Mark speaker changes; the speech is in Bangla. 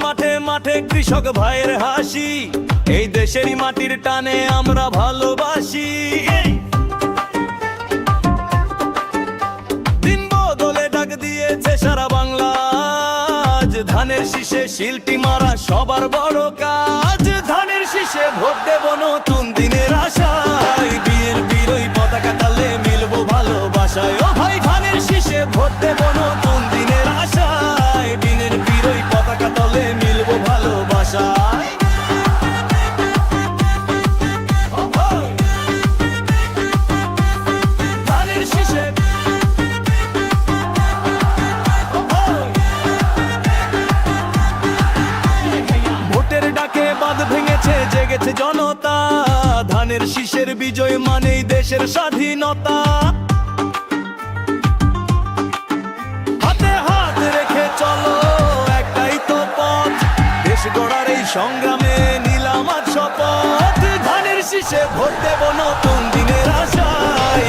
Speaker 1: মাঠে মাঠে কৃষক ভাইয়ের হাসি, এই দেশেরই মাটির টানে আমরা ভালোবাসি। দিন বদলে ডাক দিয়েছে সারা বাংলা, আজ ধানের শীষে শিলটি মারা সবার বড় কাজ। ধানের শীষে ভোট দেব নতুন দিনের আশায়, বিয়ের বিরোই পতাকা তালে মিলবো ভালোবাসায়। ও ভাই ধানের শীষে ভোট দেব নতুন দিনের আশায়, বিয়ের বিরোই পতাকা তলে মিলবো ভালোবাসায়। ধানের শীষে ভোটের ডাকে বাঁধ ভেঙেছে, জেগেছে জনতা। ধানের শীষের বিজয় মানেই দেশের স্বাধীনতা। হাতে হাত রেখে চলো, একটাই তো পথ, দেশ গড়ার এই সংগ্রামে নিলাম আজ শপথ। ধানের শীষে ভোট দেব নতুন দিনের আশায়।